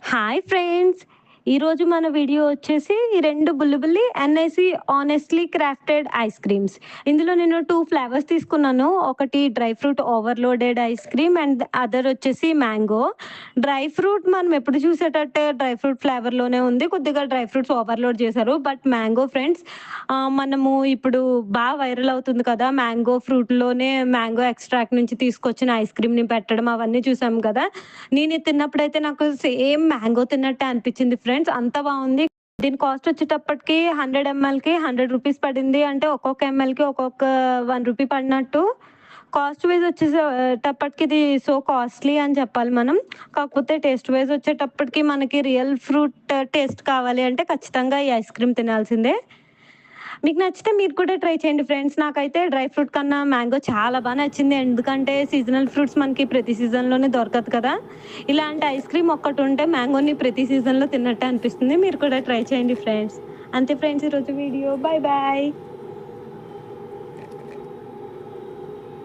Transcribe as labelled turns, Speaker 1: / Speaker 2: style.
Speaker 1: Hi friends! ఈరోజు మన video వచ్చేసి ఈ 2 బుల్లిబుల్లి NIC honestly crafted ice creams. ఇందులో నేను 2 ఫ్లేవర్స్ తీసుకున్నాను. ఒకటి dry fruit overloaded ice cream and other వచ్చేసి మ్యాంగో. డ్రై ఫ్రూట్ మనం ఎప్పుడు చూసేటట్టే డ్రై ఫ్రూట్ ఫ్లేవర్‌లోనే ఉంది. కొద్దిగా డ్రై ఫ్రూట్స్ ఓవర్‌లోడ్ చేశారు. బట్ మ్యాంగో ఫ్రెండ్స్ మనము ఇప్పుడు వైరల్ అవుతుంది కదా! మ్యాంగో ఫ్రూట్‌లోనే మ్యాంగో ఎక్స్ట్రాక్ట్ నుంచి తీసుకొచ్చిన ఐస్ క్రీమ్‌ని పెట్టడం అవన్నీ చూసాం కదా! నేను ఇది తిన్నప్పుడైతే నాకు సేమ్ మ్యాంగో తిన్నట్టే అనిపించింది ఫ్రెండ్స్. అంత బావుంది. దీని కాస్ట్ వచ్చేటప్పటికి 100 ఎంఎల్‌కి రూ. 100 పడింది. అంటే ఒక్కొక్క ఎంఎల్‌కి ఒక్కొక్క రూ. 1 పడినట్టు. కాస్ట్ వైస్ వచ్చేసేటప్పటికి ఇది సో కాస్ట్‌లీ అని చెప్పాలి మనం. కాకపోతే టేస్ట్ వైస్ వచ్చేటప్పటికి మనకి రియల్ ఫ్రూట్ టేస్ట్ కావాలి అంటే ఖచ్చితంగా ఈ ఐస్ క్రీమ్ తినాల్సిందే. మీకు నచ్చితే మీరు కూడా ట్రై చేయండి ఫ్రెండ్స్. నాకైతే డ్రై ఫ్రూట్ కన్నా మ్యాంగో చాలా నచ్చింది. ఎందుకంటే సీజనల్ ఫ్రూట్స్ మనకి ప్రతి సీజన్‌లోనే దొరకదు కదా! ఇలాంటి ఐస్ క్రీమ్ ఒక్కటుంటే మ్యాంగోని ప్రతి సీజన్‌లో తిన్నట్టే అనిపిస్తుంది. మీరు కూడా ట్రై చేయండి ఫ్రెండ్స్. అంతే ఫ్రెండ్స్ ఈరోజు వీడియో. Bye bye.